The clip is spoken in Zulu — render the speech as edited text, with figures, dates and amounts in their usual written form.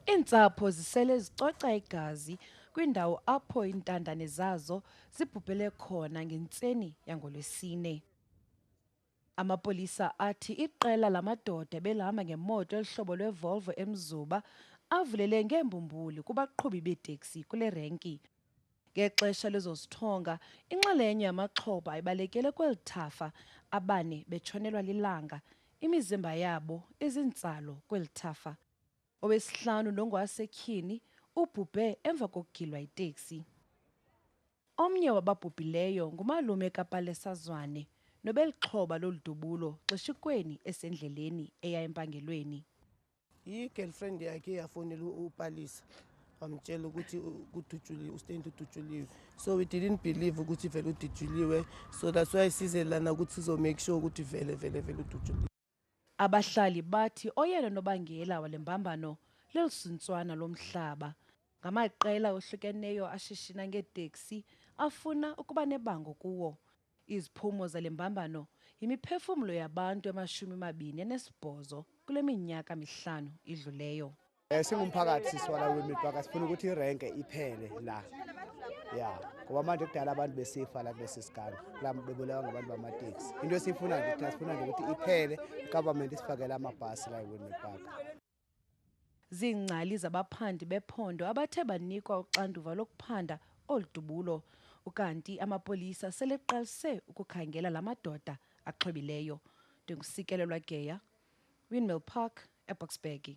Iintsapho zisele zicoca igazi kwindawo apho iintandane zazo zibhubhele khona ngentseni yangoLwesine. Amapolisa athi iqela lamadoda belihamba ngemoto elihlobo lweVolvo emzuba avulele ngeembumbuli kubaqhubi beeteksi kule renki. Ngexesha lezosithonga, inxalenye yamaxhoba ibalekele kweli thafa, abane betshonelwa lilanga, imizimba yabo izintsalo kweli thafa. Owesihlanu nongowasetyhini ubhubhe emva kokugilwa yiteksi. Omnye wababhubhileyo ngumalume kaPalesazwane nobelixhoba loludubulo xeshikweni esendleleni eya empangelweni. I-girlfriend yakhe yafonela uPalisa wamtshela ukuthi kudutshuliwe, uStent udutshuliwe. So we didn't believe ukuthi vele udutshuliwe, so that's why size lana ukuthi sizo make sure ukuthi vele udutshuliwe. Abahlali bathi oyena nobangela wale mbambano lelisuntswana lomhlaba. Ngamaqela ohlukeneyo ashishina ngeeteksi afuna ukuba nebango kuwo. Iziphumo zale mbambano yimiphefumlo yabantu 28 kule minyaka 5 idluleyo. Singumphakathi siswala wemibhaka sifuna ukuthi irenke iphele la. Ya, ngoba manje kudala abantu besifa la kulesisigaba. La bebulawa ngabantu bamateksi. Into esifuna nje sifuna ukuthi iphele, igovernment isifakele amabhasi la eWindmill. Ziingcali zabaphandi bephondo abathe banikwa uxanduva lokuphanda oludubulo, ukanti amapolisa seleqalise ukukhangela la madoda axhobileyo. Ndingusikelelwa Geya, Ewindmill Park, eBoksburg.